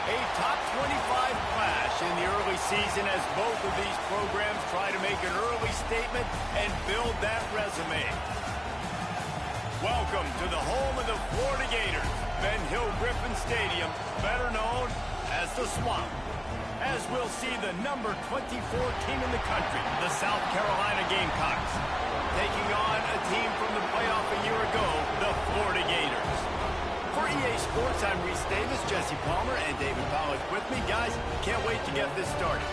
A top 25 clash in the early season as both of these programs try to make an early statement and build that resume. Welcome to the home of the Florida Gators, Ben Hill Griffin Stadium, better known as the Swamp. As we'll see the number 24 team in the country, the South Carolina Gamecocks, taking on a team from the playoff a year ago, the Florida Gators. For EA Sports, I'm Reese Davis, Jesse Palmer, and David Powell with me. Guys, can't wait to get this started.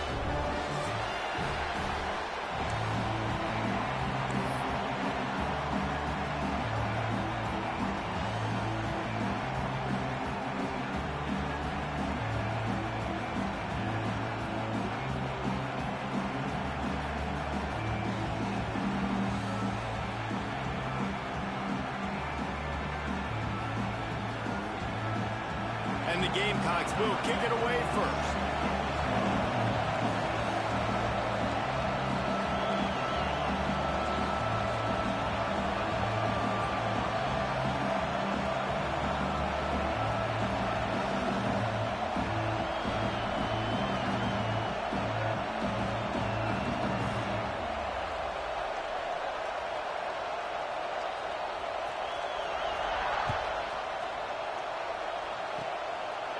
And the Gamecocks will kick it away first.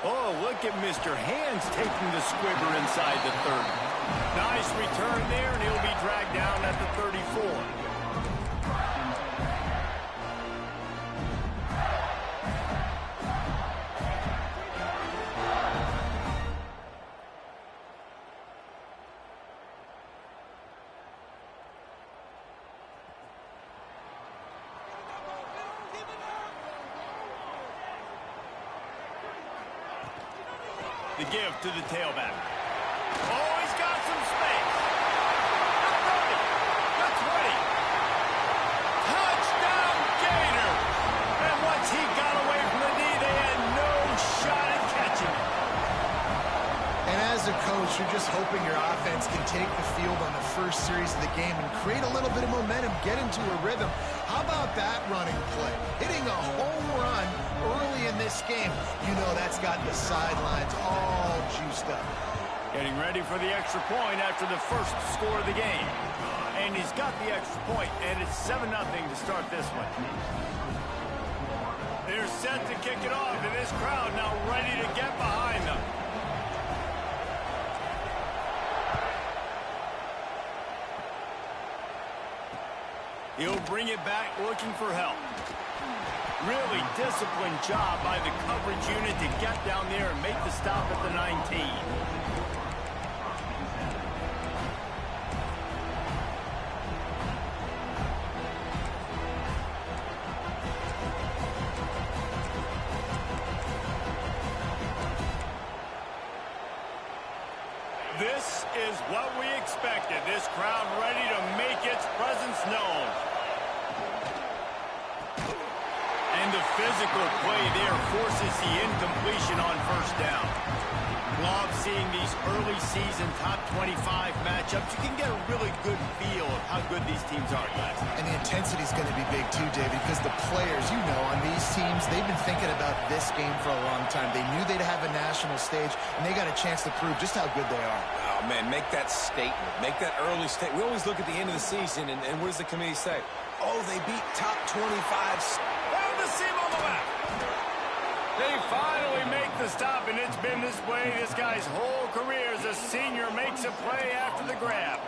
Oh, look at Mr. Hands taking the squibber inside the 30. Nice return there, and he'll be dragged down at the 34. The give to the tailback. Oh, he's got some space. The 20. Touchdown, Gator. And once he got away from the knee, they had no shot at catching it. And as a coach, you're just hoping your offense can take the field on the first series of the game and create a little bit of momentum, get into a rhythm. How about that running play? Hitting a home run early in this game. You know that's got the sidelines all juiced up. Getting ready for the extra point after the first score of the game. And he's got the extra point, and it's 7-0 to start this one. They're set to kick it off, and this crowd now ready to get behind them. He'll bring it back looking for help. Really disciplined job by the coverage unit to get down there and make the stop at the 19. This is what we expected. This crowd ready to make its presence known. And the physical play there forces the incompletion on first down. Love seeing these early season top 25 matchups. You can get a really good feel of how good these teams are, guys. And the intensity is going to be big too, David, because the players, you know, on these teams, they've been thinking about this game for a long time. They knew they'd have a national stage, and they got a chance to prove just how good they are. Oh, man, make that statement. Make that early statement. We always look at the end of the season, and what does the committee say? Oh, they beat top 25. Down the seam on the left. They finally make the stop, and it's been this way this guy's whole career as a senior makes a play after the grab.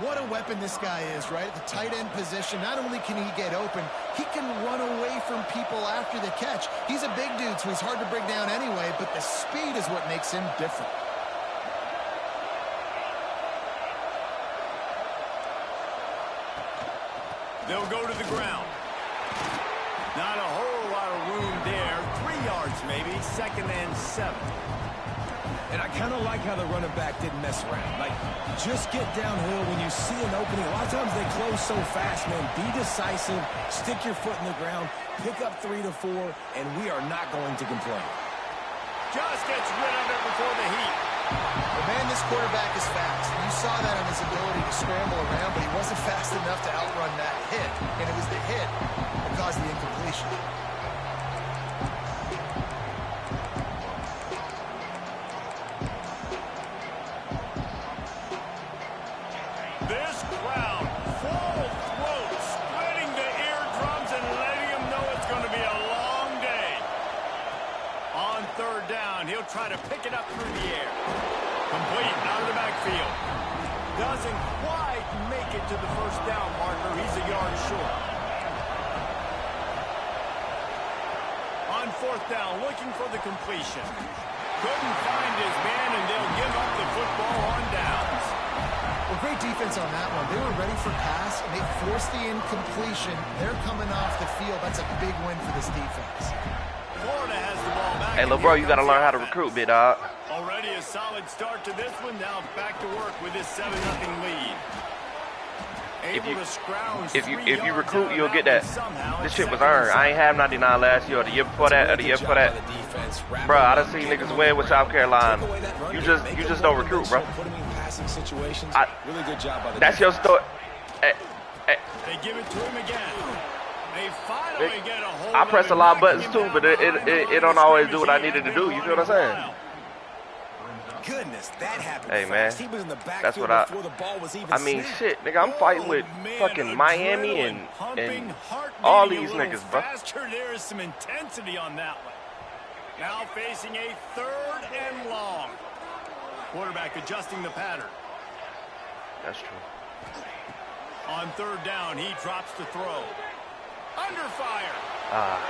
What a weapon this guy is, right? At the tight end position, not only can he get open, he can run away from people after the catch. He's a big dude, so he's hard to bring down anyway, but the speed is what makes him different. They'll go to the ground. Not a whole lot of room there. 3 yards maybe, 2nd and 7. And I kind of like how the running back didn't mess around. Like, just get downhill when you see an opening. A lot of times they close so fast, man. Be decisive, stick your foot in the ground, pick up 3 to 4, and we are not going to complain. Just gets rid of it before the heat. But man, this quarterback is fast. You saw that on his ability to scramble around, but he wasn't fast enough to outrun that hit. And it was the hit that caused the incompletion. This crowd, full throat, splitting the eardrums and letting them know it's going to be a long day. On 3rd down, he'll try to pick it up through the air. Complete, out of the backfield. Doesn't quite make it to the 1st down marker. He's a yard short. On 4th down, looking for the completion. Couldn't find his man, and they'll give up the football on downs. Well, great defense on that one. They were ready for pass, and they forced the incompletion. They're coming off the field. That's a big win for this defense. Florida has the ball back. Hey, little bro, you got to learn how to recruit, big dog. Already a solid start to this one. Now back to work with this 7-0 lead. If you recruit, you'll get that. This shit was earned. I ain't have 99 last year, or the year before that, or the year before that. Bro, I done seen niggas win with South Carolina. You just don't recruit, bro. Really good job by the that's your story. They give it to him again. They finally get a hold I press a lot of buttons too, but it don't always do what I needed to do. You feel what I'm saying? Goodness, that happened hey, man, fast. He was in the that's what before the ball was even snapped. Shit, nigga, I'm fighting with fucking Miami and all these niggas, bro. Faster. There is some intensity on that one. Now facing a 3rd and long. Quarterback adjusting the pattern. That's true. On 3rd down, he drops to throw. Under fire.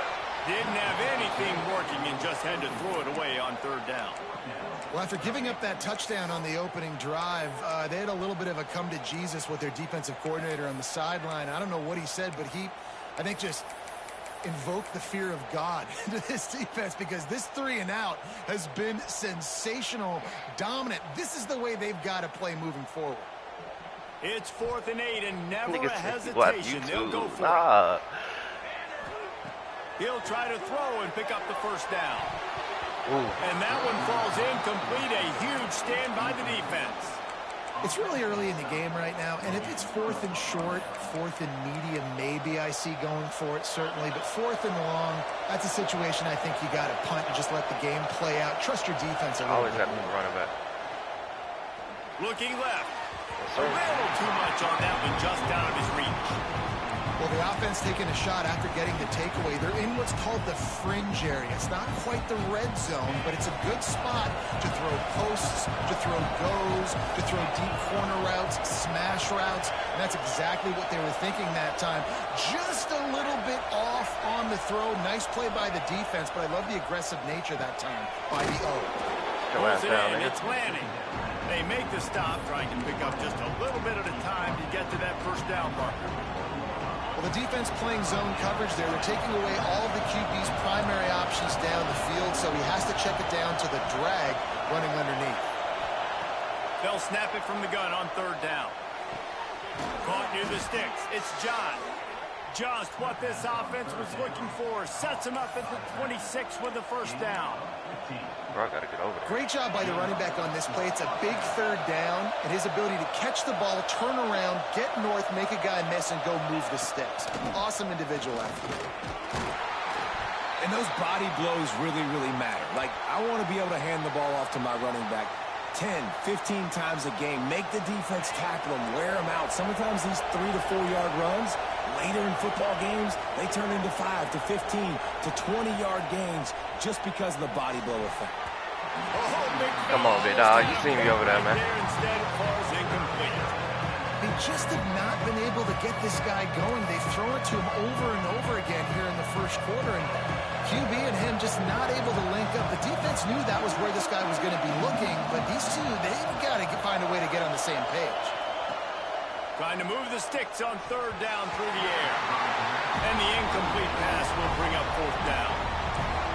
Didn't have anything working and just had to throw it away on 3rd down. Well, after giving up that touchdown on the opening drive, they had a little bit of a come to Jesus with their defensive coordinator on the sideline. I don't know what he said, but he, I think, just invoked the fear of God into this defense, because this 3-and-out has been sensational, dominant. This is the way they've got to play moving forward. It's 4th and 8 and never a hesitation. What, They'll go for it. He'll try to throw and pick up the 1st down. Ooh. And that one falls incomplete. A huge stand by the defense. It's really early in the game right now, and if it's 4th and short, 4th and medium, maybe I see going for it, certainly. But 4th and long, that's a situation I think you got to punt and just let the game play out. Trust your defense a little Always bit. got to be running back. Looking left. A little too much on that one, just out of his reach. Well, the offense taking a shot after getting the takeaway. They're in what's called the fringe area. It's not quite the red zone, but it's a good spot to throw posts, to throw goes, to throw deep corner routes, smash routes. And that's exactly what they were thinking that time. Just a little bit off on the throw. Nice play by the defense, but I love the aggressive nature that time by the O. It's landing. They make the stop, trying to pick up just a little bit at a time to get to that first down marker. Well, the defense playing zone coverage there. They're taking away all of the QB's primary options down the field, so he has to check it down to the drag running underneath. They'll snap it from the gun on third down. Caught near the sticks. It's John. Just what this offense was looking for. Sets him up at the 26 with the first down. Bro, I gotta get over there. Great job by the running back on this play. It's a big third down, and his ability to catch the ball, turn around, get north, make a guy miss, and go move the sticks. Awesome individual effort. And those body blows really, really matter. Like, I want to be able to hand the ball off to my running back 10, 15 times a game. Make the defense tackle them, wear them out. Sometimes these 3 to 4 yard runs, later in football games, they turn into 5 to 15 to 20 yard gains just because of the body blow effect. Come on, big dog. You see me over there, man. Instead, it falls incomplete. They just have not been able to get this guy going. They've thrown it to him over and over again here in the first quarter, and QB and him just not able to link up. The defense knew that was where this guy was going to be looking, but these two, they've got to find a way to get on the same page. Trying to move the sticks on third down through the air. And the incomplete pass will bring up fourth down.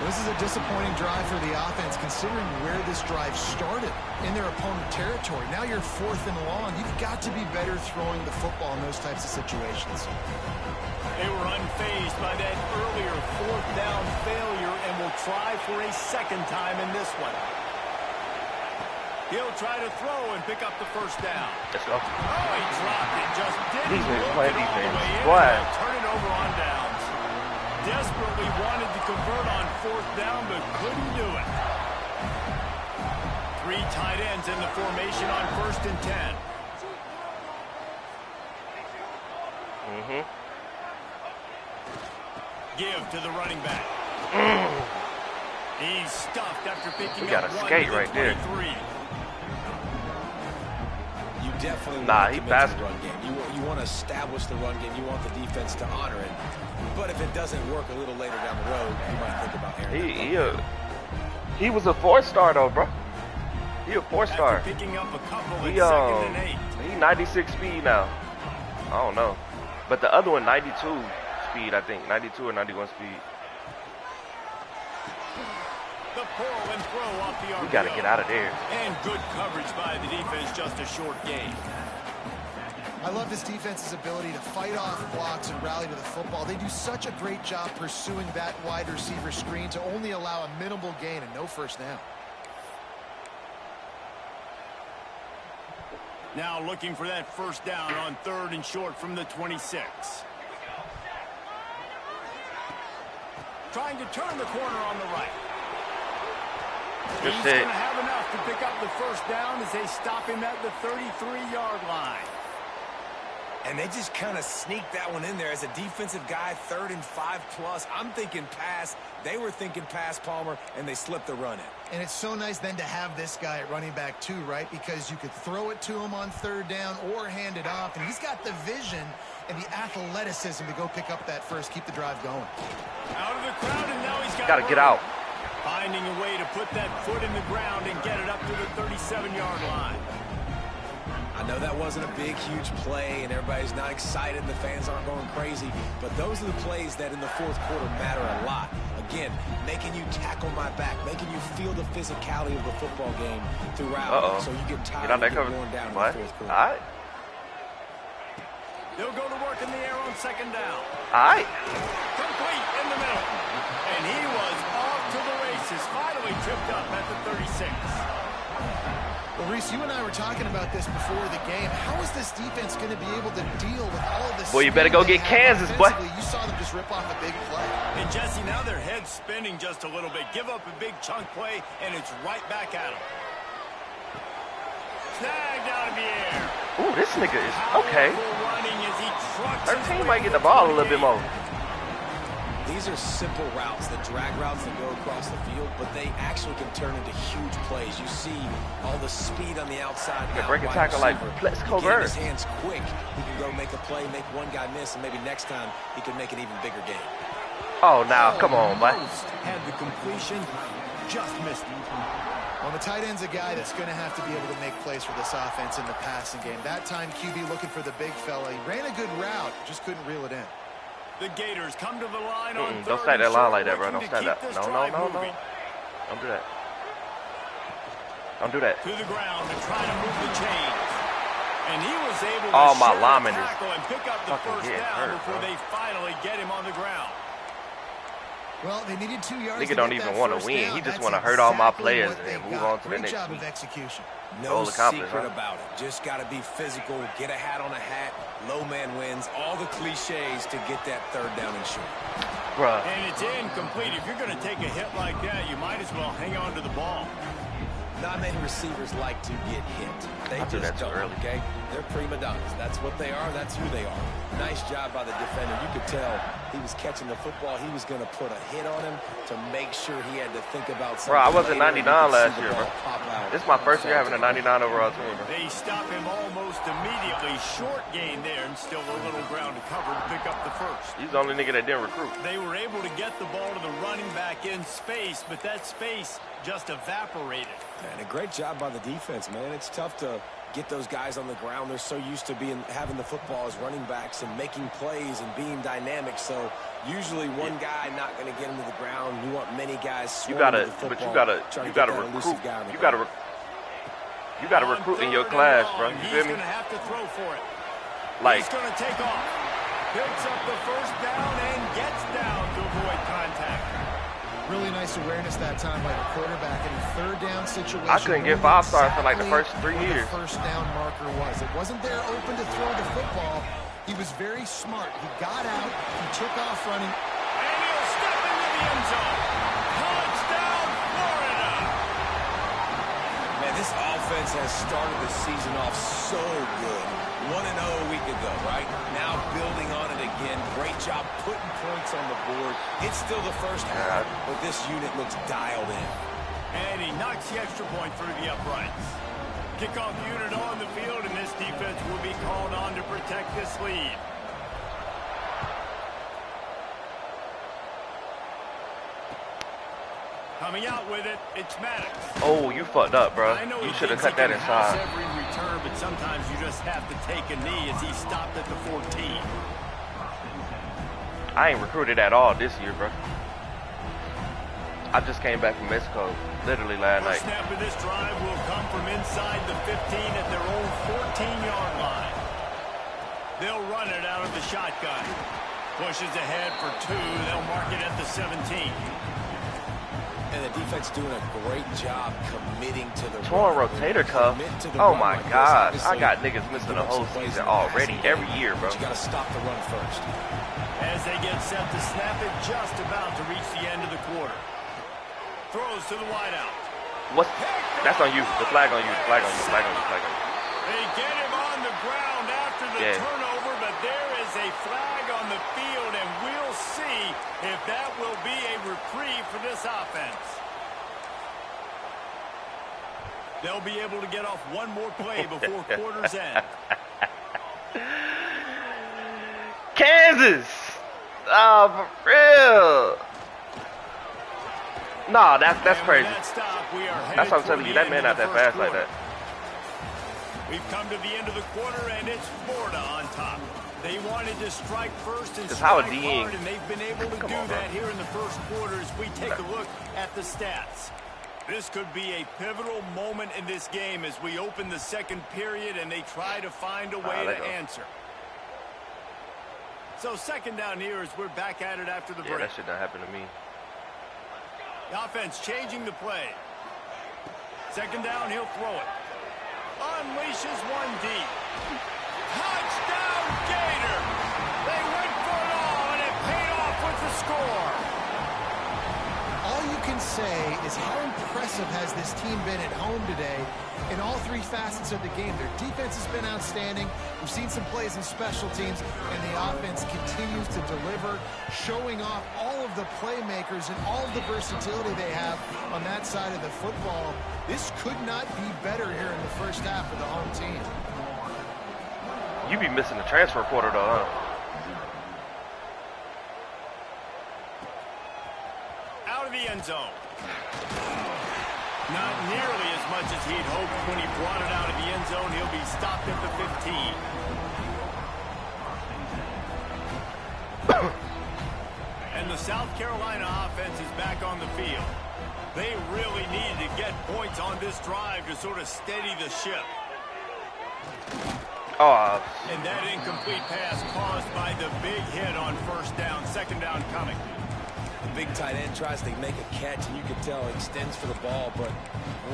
This is a disappointing drive for the offense, considering where this drive started, in their opponent territory. Now you're fourth and long. You've got to be better throwing the football in those types of situations. They were unfazed by that earlier fourth down failure and will try for a second time in this one. He'll try to throw and pick up the first down. Let's go. Oh, he dropped it. Just didn't Defense, look play it all the defense. way in. What? They'll turn it over on downs. Desperately wanted to convert on fourth down, but couldn't do it. 3 tight ends in the formation on 1st and 10. Give to the running back. He's stuffed after picking We got up a one skate to the right there. 23. You definitely Nah, want he to commit to passed. the run game. You want to establish the run game. You want the defense to honor it. But if it doesn't work a little later down the road, you might think about airing He was a 4-star though, bro. He a 4-star. After picking up a couple at He 2nd and 8. he 96 speed now. I don't know, but the other one 92 speed, I think 92 or 91 speed. The pull and throw off the RPO. We gotta get out of there. And good coverage by the defense, just a short gain. I love this defense's ability to fight off blocks and rally to the football. They do such a great job pursuing that wide receiver screen to only allow a minimal gain and no first down. Now looking for that first down on 3rd and short from the 26. Trying to turn the corner on the right. Good He's set. going to have enough to pick up the first down as they stop him at the 33-yard line. And they just kind of sneaked that one in there as a defensive guy, 3rd and 5+. I'm thinking pass. They were thinking pass, Palmer, and they slipped the run in. And it's so nice then to have this guy at running back too, right? Because you could throw it to him on 3rd down or hand it off. And he's got the vision and the athleticism to go pick up that first, keep the drive going. Out of the crowd, and now he's got Gotta get out. Finding a way to put that foot in the ground and get it up to the 37-yard line. I know that wasn't a big, huge play, and everybody's not excited, and the fans aren't going crazy, but those are the plays that in the fourth quarter matter a lot. Again, making you tackle my back, making you feel the physicality of the football game throughout, so you get tired of getting worn down in the fourth quarter. All right. They'll go to work in the air on 2nd down. All right. Complete in the middle. And he was off to the races, finally tripped up at the 36. Well, Reese, you and I were talking about this before the game. How is this defense going to be able to deal with all of this? Boy, you better go get Kansas, boy. You saw them just rip off a big play. And Jesse, now their head's spinning just a little bit. Give up a big chunk play, and it's right back at them. Snagged out of the air. Ooh, this nigga is okay. Powerful running as he 13 might get the ball a little bit more. These are simple routes, the drag routes that go across the field, but they actually can turn into huge plays. You see all the speed on the outside. You can break a tackle like Plex Covert. His hands quick. He can go make a play, make one guy miss, and maybe next time he can make an even bigger game. Oh, now, come on, bud. Had the completion, just missed it. Well, the tight end's a guy that's going to have to be able to make plays for this offense in the passing game. That time, QB looking for the big fella. He ran a good route, just couldn't reel it in. The Gators come to the line on Don't stack that line like that, bro. Don't stack that. No. Don't do that. Don't do that. To the ground to try to move the chains. And he was able to my lineman is tackle and pick up the first down hurt, before they finally get him on the ground. Well, they needed 2 yards. Nigga don't even want to win. He just want to hurt all my players and then move on to the next job week. of execution. No secret about it. Just got to be physical, get a hat on a hat, low man wins, all the cliches to get that third down and short. Bruh. And it's incomplete. If you're going to take a hit like that, you might as well hang on to the ball. Not many receivers like to get hit. They just don't, okay? They're prima donnas. That's what they are. That's who they are. Nice job by the defender. You could tell he was catching the football. He was going to put a hit on him to make sure he had to think about something. Bro, I wasn't 99 last year, bro. This is my first year having a 99 overall team, bro. They stop him almost immediately. Short gain there and still a little ground to cover to pick up the first. He's the only nigga that didn't recruit. They were able to get the ball to the running back in space, but that space just evaporated. And a great job by the defense, man. It's tough to get those guys on the ground. They're so used to having the football as running backs and making plays and being dynamic. So usually one guy not going to get him to the ground. You want many guys. You gotta recruit. You gotta recruit in your class, bro. You feel me? He's going to have to throw for it. Like, he's going to take off. Picks up the first down and gets down to avoid contact. Really nice awareness that time by the quarterback in a third down situation. I couldn't get 5 stars for like the first 3 years. The first down marker was. It wasn't there open to throw the football. He was very smart. He got out. He took off running. And he'll step into the end zone. Touchdown, Florida. Man, this offense has started the season off so good. 1-0 a week ago, right? Now building on it again. Great job putting points on the board. It's still the first half, but this unit looks dialed in. And he knocks the extra point through the uprights. Kickoff unit on the field, and this defense will be called on to protect this lead. Coming out with it, it's Maddox. Oh, you fucked up, bro. You should have cut that inside. Every return, but sometimes you just have to take a knee as he stopped at the 14. I ain't recruited at all this year, bro. I just came back from Mexico, literally last night. The snap of this drive will come from inside the 15 at their own 14-yard line. They'll run it out of the shotgun. Pushes ahead for 2. They'll mark it at the 17. And the defense doing a great job committing to the torn rotator cuff. Oh my gosh, I got niggas missing the whole season already, every year, bro. You got to stop the run first. As they get set to snap it, just about to reach the end of the quarter. Throws to the wideout. What? That's on you. The flag on you. The flag on you. Flag on you. Flag on you. They get him on the ground after the turnover, but there is a flag on the field, and we'll see if that will be a reprieve for this offense. They'll be able to get off one more play before quarter's end. Kansas! Oh, for real. Nah, that's crazy. That's what I'm telling you. That man not that fast like that. We've come to the end of the quarter, and it's Florida on top. They wanted to strike first and strike hard, and they've been able to do that here in the first quarter as we take a look at the stats. This could be a pivotal moment in this game as we open the second period and they try to find a way to answer. So second down here as we're back at it after the break. That should not happen to me. The offense changing the play. Second down, he'll throw it. Unleashes one deep. Touchdown, Gator! They went for it all, and it paid off with the score. All you can see say is how impressive has this team been at home today in all three facets of the game. Their defense has been outstanding. We've seen some plays in special teams, and the offense continues to deliver, showing off all of the playmakers and all of the versatility they have on that side of the football. This could not be better here in the first half for the home team. You be missing the transfer portal, though, huh? Out of the end zone. Not nearly as much as he'd hoped when he brought it out of the end zone. He'll be stopped at the 15. And the South Carolina offense is back on the field. They really needed to get points on this drive to sort of steady the ship. Oh. And that incomplete pass caused by the big hit on first down. Second down coming. The big tight end tries to make a catch, and you can tell he extends for the ball, but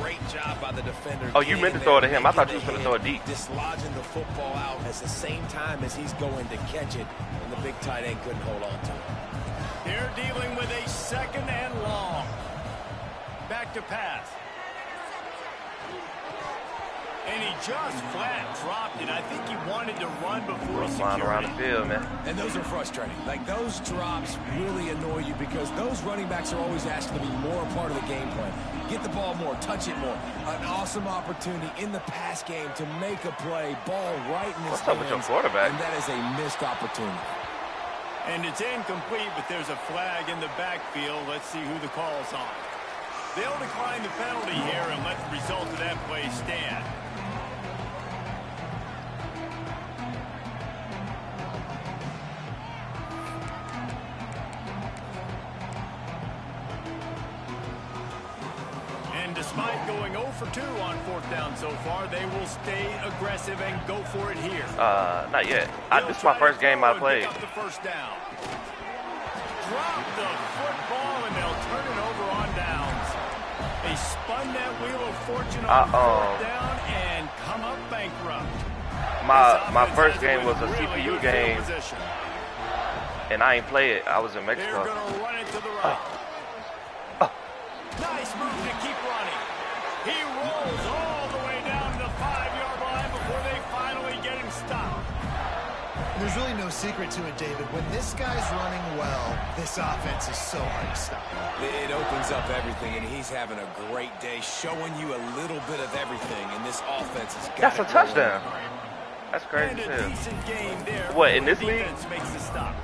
great job by the defender. Oh, you meant to throw it to him. I thought you was going to throw it deep. Dislodging the football out at the same time as he's going to catch it, and the big tight end couldn't hold on to it. They're dealing with a second and long. Back to pass. And he just flat dropped it. I think he wanted to run before he secured it. Around the field, man. And those are frustrating. Like, those drops really annoy you because those running backs are always asked to be more a part of the game plan. Get the ball more, touch it more. An awesome opportunity in the pass game to make a play, ball right in his hands. What's up with your quarterback? And that is a missed opportunity. And it's incomplete, but there's a flag in the backfield. Let's see who the call's on. They'll decline the penalty here and let the result of that play stand. Despite going 0 for 2 on fourth down so far, they will stay aggressive and go for it here. Not yet. This is my first game I played. The first down. Drop the football and they'll turn it over on downs. They spun that wheel of fortune on fourth down and come up bankrupt. My first game was a CPU game, and I ain't play it. I was in Mexico. They're gonna run it to the right. Nice move to keep running. He rolls all the way down to the 5-yard line before they finally get him stopped. There's really no secret to it, David. When this guy's running well, this offense is so hard to stop. It opens up everything, and he's having a great day, showing you a little bit of everything, and this offense has got. That's a touchdown. That's crazy. And a decent game there. What, in this league? Defense makes the stop.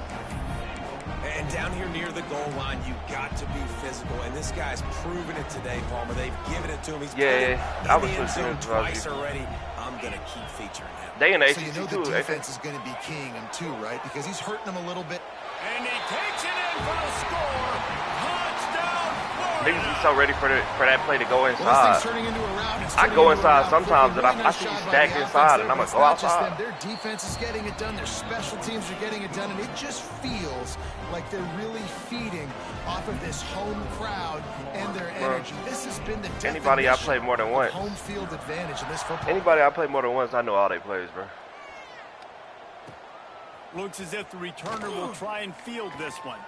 And down here near the goal line, you've got to be physical. And this guy's proven it today, Palmer. They've given it to him. He's I was in the end zone listening twice already. I'm going to keep featuring him. They in the So you know the defense is going to be keying him too, right? Because he's hurting them a little bit. And he takes it in for the score. Touchdown, Florida. Niggas be so ready for that play to go Well, inside. turning into a route. I go inside sometimes, and I see stacked inside, and I'm going to go outside. Their defense is getting it done. Their special teams are getting it done, and it just feels like they're really feeding off of this home crowd and their energy. This has been the anybody I played more than once. Home field advantage in this football. Anybody I played more than once, I know all their plays, bro. Looks as if the returner will try and field this one.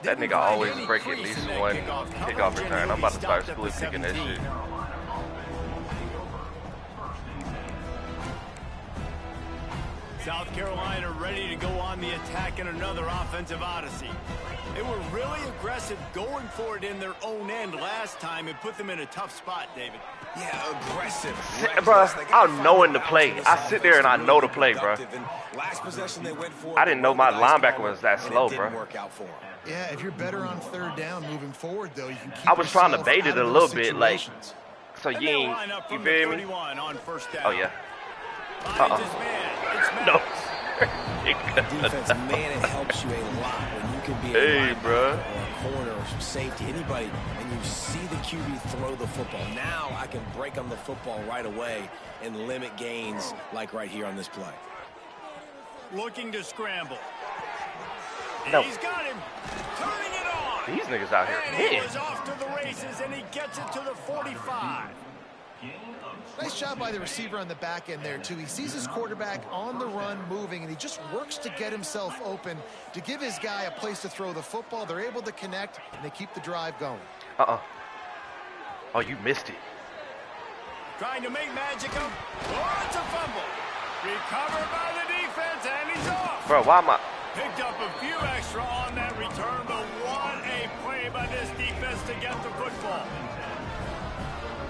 That nigga always break at least one kickoff return. I'm about to start split kicking that shit. South Carolina ready to go on the attack in another offensive odyssey. They were really aggressive going for it in their own end last time. It put them in a tough spot, David. Yeah, aggressive. Bro, I'm knowing the play. I sit there and I know the play, bro. Last possession they went for. I didn't know my linebacker was that slow, bro. Yeah, if you're better on third down moving forward, though, you can keep I was trying to yourself bait it out a of little those bit, like, situations. so you ain't, you feel me? Oh, yeah. No. Defense, man, it helps you a lot when you can be a bro. Or a corner or some safety, anybody, and you see the QB throw the football. Now I can break on the football right away and limit gains like right here on this play. Looking to scramble. No. He's got him. Turning it on. These niggas out here And hitting. he was off to the races, and he gets it to the 45. Nice job by the receiver on the back end there, too. He sees his quarterback on the run moving, and he just works to get himself open to give his guy a place to throw the football. They're able to connect, and they keep the drive going. Oh, you missed it. Trying to make magic of. Oh, it's a fumble. Recovered by the defense, and he's off. Bro, why am I? Picked up a few extra on that return, but what a play by this defense to get the football.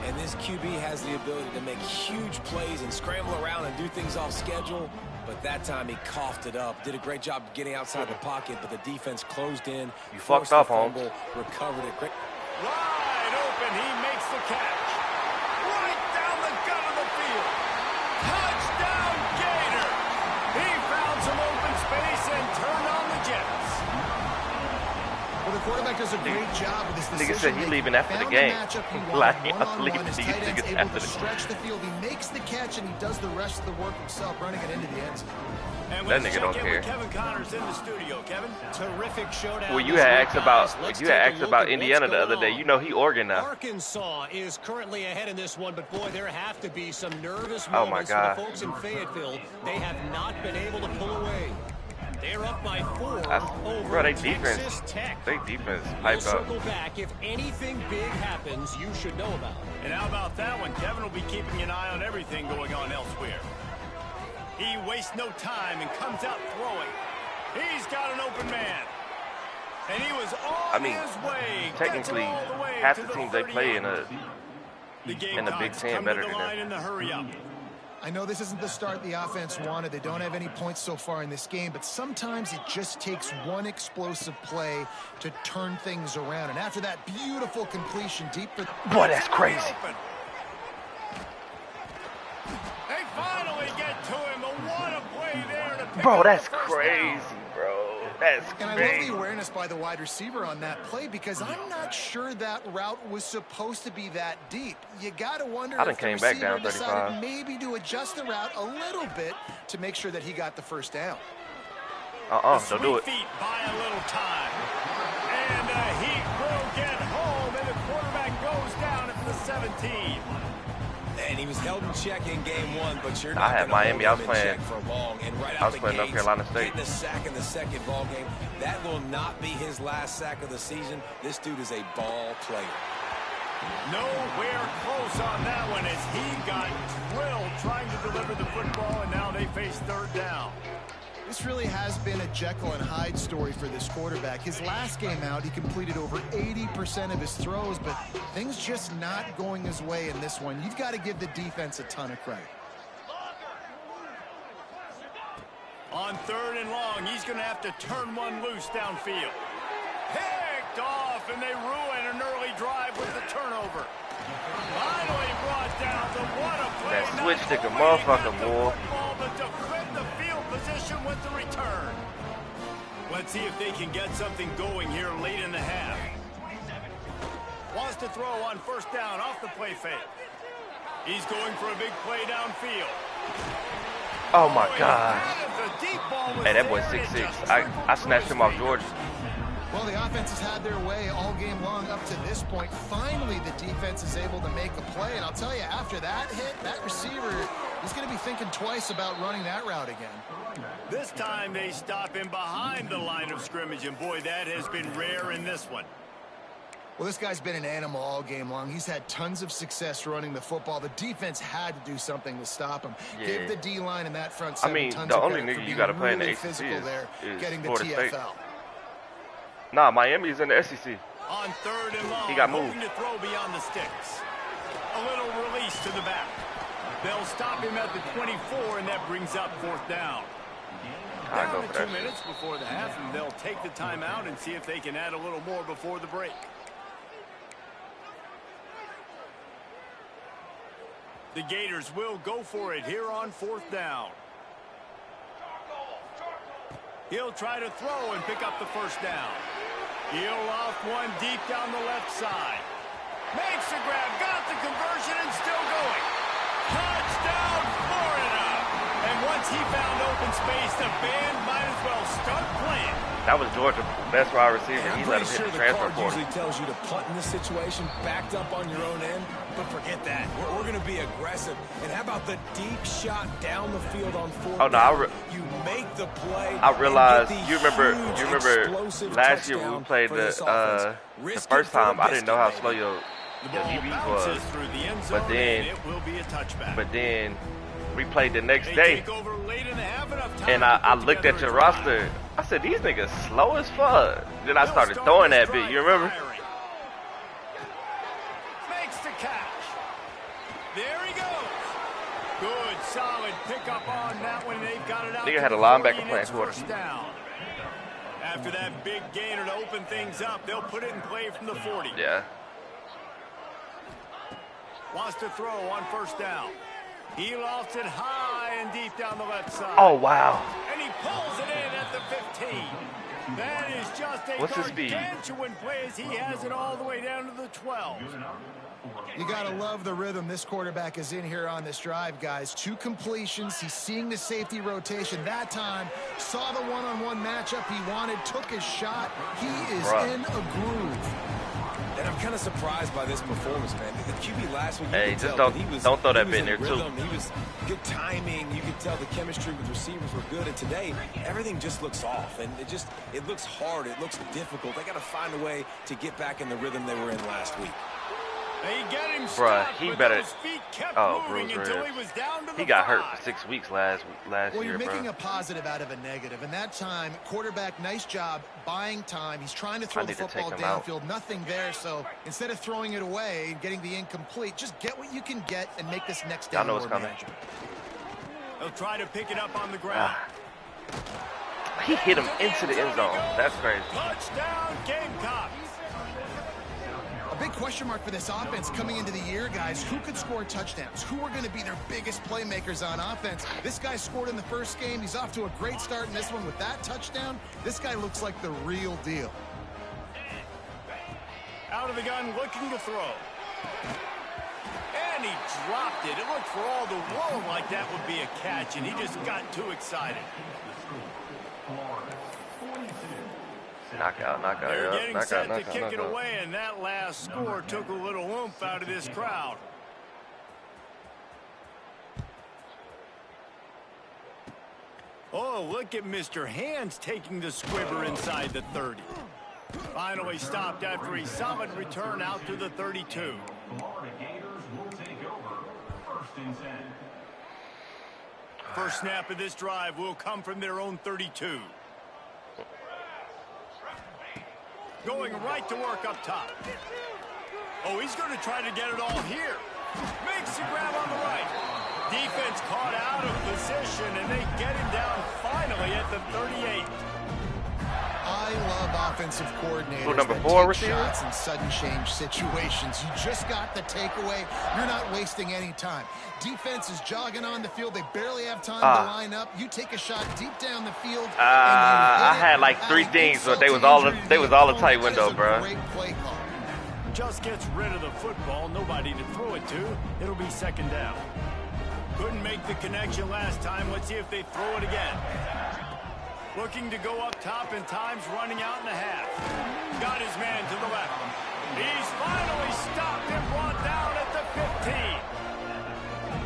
And this QB has the ability to make huge plays and scramble around and do things off schedule. But that time he coughed it up. Did a great job getting outside the pocket, but the defense closed in. You fucked up, Holmes. Recovered it. Great. Wide open, he makes the catch. Right down the gut of the field. Touchdown, Gator. He found some open space and turned on the Jets. Well, the quarterback does a great job with this decision. Nigga said he leaving after the game. Able to stretch the field. He makes the catch and he does the rest of the work himself, running it into the end zone. And that nigga don't care. Kevin Connors in the studio. Kevin, terrific showdown. Well, you had asked about Indiana the other day. You know he Oregon now. Arkansas is currently ahead in this one, but boy, there have to be some nervous moments for the folks in Fayetteville. They have not been able to pull away. They're up by 4 over bro, they Texas Tech. They defense We'll hype up. circle back. If anything big happens, you should know about it. And how about that one? Kevin will be keeping an eye on everything going on elsewhere. He wastes no time and comes out throwing. He's got an open man. And he was on his way. Technically, half the teams they play in the Big Ten better than them. In the hurry up. I know this isn't the start the offense wanted. They don't have any points so far in this game, but sometimes it just takes one explosive play to turn things around. And after that beautiful completion deep for... Boy, that's crazy. They finally get to him, but what a play there to pick Bro, up that's the first crazy, down. bro. That's And I love crazy. the awareness by the wide receiver on that play because I'm not sure that route was supposed to be that deep. You got to wonder if the came back receiver down decided 35. maybe to adjust the route a little bit to make sure that he got the first down. Don't do it. Feet buy a little time. And he will get home, and the quarterback goes down at the 17. And he was held in check in game 1, but you're not I had gonna Miami. hold I him was in playing. check for long. And right I out was the playing North gates, Carolina State. getting a sack in the second ball game. That will not be his last sack of the season. This dude is a ball player. Nowhere close on that one as he got drilled trying to deliver the football, and now they face third down. This really has been a Jekyll and Hyde story for this quarterback. His last game out, he completed over 80% of his throws, but things just not going his way in this one. You've got to give the defense a ton of credit. On third and long, he's going to have to turn one loose downfield. Picked off, and they ruin an early drive with the turnover. Finally brought down the what a play. That switch stick a motherfucker, boy. But defend the field position with the return. Let's see if they can get something going here late in the half. Wants to throw on first down off the play fake. He's going for a big play downfield. Oh my gosh. Hey, that boy's 6'6". I snatched him off Georgia. Well, the offense has had their way all game long up to this point. Finally, the defense is able to make a play. And I'll tell you, after that hit, that receiver is going to be thinking twice about running that route again. This time they stop him behind the line of scrimmage. And boy, that has been rare in this one. Well, this guy's been an animal all game long. He's had tons of success running the football. The defense had to do something to stop him. Yeah. Give the D-line and that front seven tons the of only credit for nigga you being got to play in the really ACC physical there, is getting the Florida State. TFL. Nah, Miami's in the SEC. On third and long, He got moved. hoping to throw beyond the sticks. A little release to the back. They'll stop him at the 24, and that brings up fourth down. I go Down for to 2 that. minutes before the half, and they'll take the timeout and see if they can add a little more before the break. The Gators will go for it here on fourth down. He'll try to throw and pick up the first down. He'll off one deep down the left side. Makes the grab, got the conversion, and still going. Touchdown, Florida. And And once he found open space, the band might as well start playing. That was Georgia's best wide receiver. And He I'm let him pretty hit sure the the transfer card portal. usually tells you to punt in this situation, backed up on your own end. But forget that. We're going to be aggressive. And how about the deep shot down the field on fourth Oh, no, down? You make the play. I realized, and get you the remember huge last year when we touchdown played for this the offense. first time, I didn't know how slow baby. your DBs was. Through the end zone, But then, and it will be a touchback. but then we played the next They day, take over late in the half, enough time and to I put looked at together your a drive. roster. I said, these niggas slow as fuck. Then I They'll started start throwing this that bit. drive You remember? firing. Makes the catch. There he goes. Good, solid pickup on that one. They've got it out. Nigga to had the a linebacker 40, and playing it's quarter. first down. After that big gainer to open things up, they'll put it in play from the 40. Yeah. Wants to throw on first down. He lofts it high and deep down the left side. Oh, wow. And he pulls it in at the 15. That is just a What's his speed? gargantuan play as he has it all the way down to the 12. You got to love the rhythm this quarterback is in here on this drive, guys. 2 completions. He's seeing the safety rotation. That time, saw the one-on-one matchup he wanted, took his shot. He is in a groove. And I'm kind of surprised by this performance, man. The QB last week, Hey, you could just tell don't- that he was, don't throw that he bit was in there, too. rhythm. He was good timing. You could tell the chemistry with receivers were good. And today, everything just looks off. And it looks hard. It looks difficult. They got to find a way to get back in the rhythm they were in last week. They get him Bruh, stopped, he but better. those feet kept Oh, moving bruised until ribs. he was down to the He got 5. hurt for 6 weeks last Well, year, you're making bro. a positive out of a negative. And that time, quarterback, nice job buying time. He's trying to throw the need to football take him out. downfield. Nothing there. So instead of throwing it away and getting the incomplete, just get what you can get and make this next Y'all down know more what's coming. manageable. They'll try to pick it up on the ground. He hit him into the end zone. That's crazy. Touchdown, Gamecocks. A big question mark for this offense coming into the year, guys. Who could score touchdowns? Who are going to be their biggest playmakers on offense? This guy scored in the first game. He's off to a great start in this one with that touchdown. This guy looks like the real deal. Out of the gun, looking to throw. And he dropped it. It looked for all the world like that would be a catch, and he just got too excited. Knockout, knockout, They're yeah. getting Knockout, set to knockout, kick it knockout. away, and that last score took a little oomph out of this crowd. Oh, look at Mr. Hands taking the squibber inside the 30. Finally stopped after a solid return out to the 32. First snap of this drive will come from their own 32. Going right to work up top. Oh, he's going to try to get it all here. Makes the grab on the right. Defense caught out of position, and they get him down finally at the 38. I love offensive coordinators Who, number that 4 take receiver? shots in sudden change situations. You just got the takeaway. You're not wasting any time. Defense is jogging on the field. They barely have time to line up. You take a shot deep down the field. I had like 3 things, but they was all a tight window, bro. Great play call. Just gets rid of the football. Nobody to throw it to. It'll be second down. Couldn't make the connection last time. Let's see if they throw it again. Looking to go up top, and time's running out in the half. Got his man to the left. He's finally stopped and brought down at the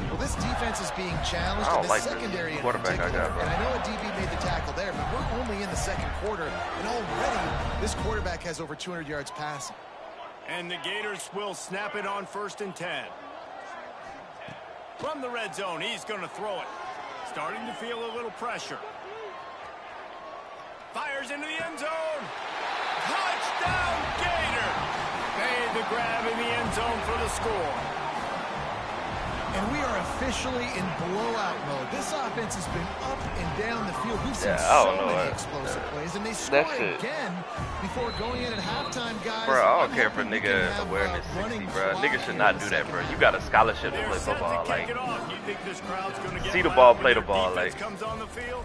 15. Well, this defense is being challenged I don't in the like this secondary in quarterback I particular. got, bro. And I know a DB made the tackle there, but we're only in the second quarter, and already this quarterback has over 200 yards passing. And the Gators will snap it on 1st and 10. From the red zone, he's going to throw it. Starting to feel a little pressure. Fires into the end zone. Touchdown, Gator. Made the grab in the end zone for the score. And we are officially in blowout mode. This offense has been up and down the field. We've seen I so don't know many that. explosive plays, and they score That shit. again before going in at halftime, guys. Bro, I don't I'm care if a hoping we nigga can have, awareness 60, running bro. clock Niggas should here not in the do that, second bro. You got a scholarship to They're play set football. to kick Like, it off. You think this crowd's going to get see the loud ball, when play your the ball, defense like- comes on the field?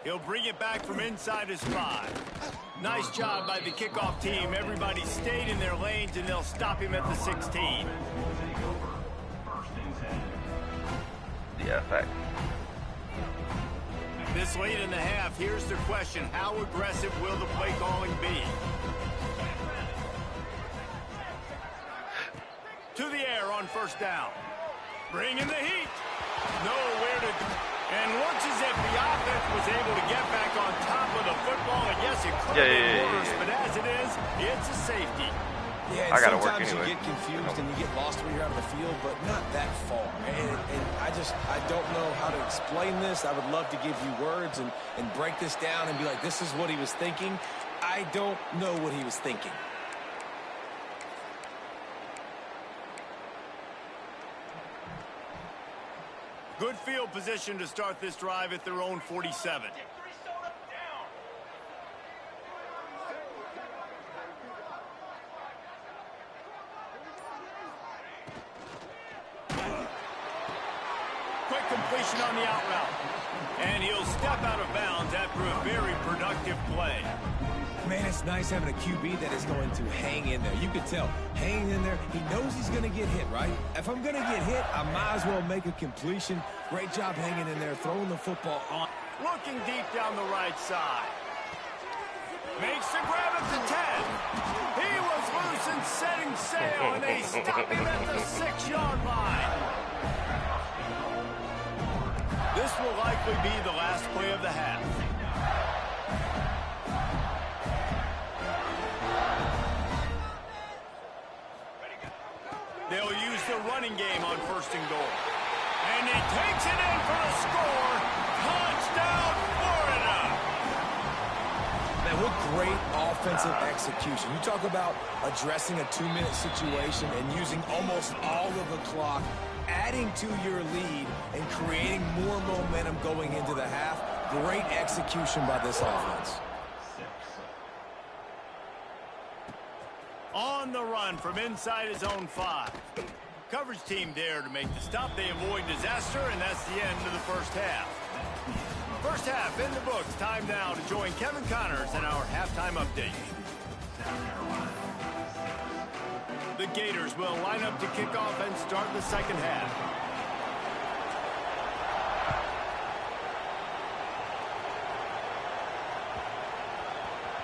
He'll bring it back from inside his 5. Nice job by the kickoff team. Everybody stayed in their lanes, and they'll stop him at the 16. of fact. This late in the half, here's the question. How aggressive will the play calling be? To the air on first down. Bringing the heat. Nowhere to go. And looks as if the offense was able to get back on top of the football. And yes, it could have been worse, but as it is, it's a safety. Yeah, and sometimes you get confused and you get lost when you're out of the field, but not that far. And I don't know how to explain this. I would love to give you words and break this down and be like, this is what he was thinking. I don't know what he was thinking. Good field position to start this drive at their own 47. Quick completion on the out route. And he'll step out of bounds after a very productive play. Man, it's nice having a QB that is going to hang in there. You can tell, hanging in there, he knows he's going to get hit, right? If I'm going to get hit, I might as well make a completion. Great job hanging in there, throwing the football on. Looking deep down the right side. Makes the grab at the 10. He was loose and setting sail, and they stop him at the 6-yard line. This will likely be the last play of the half. They'll use the running game on first and goal. And he takes it in for the score. Touchdown, Florida! Man, what great offensive execution. You talk about addressing a 2-minute situation and using almost all of the clock, adding to your lead and creating more momentum going into the half. Great execution by this offense. On the run from inside his own 5. Coverage team there to make the stop. They avoid disaster, and that's the end of the first half. First half in the books. Time now to join Kevin Connors in our halftime update. The Gators will line up to kick off and start the second half.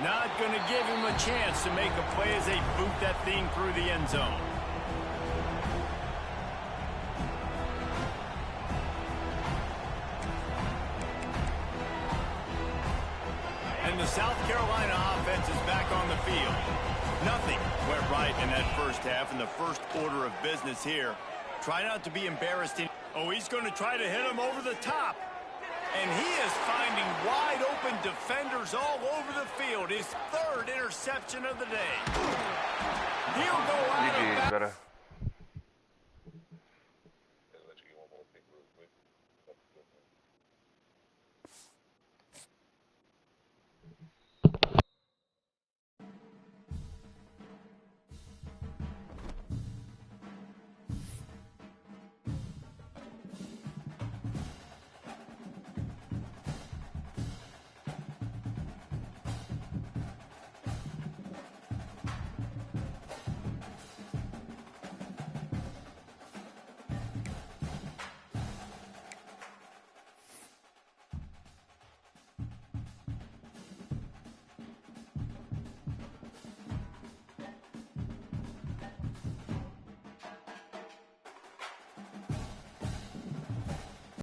Not going to give him a chance to make a play as they boot that thing through the end zone. And the South Carolina offense is back on the field. Nothing went right in that first half, in the first order of business here. Try not to be embarrassed. Oh, he's going to try to hit him over the top. And he is finding wide-open defenders all over the field. His third interception of the day. He'll go out of bounds.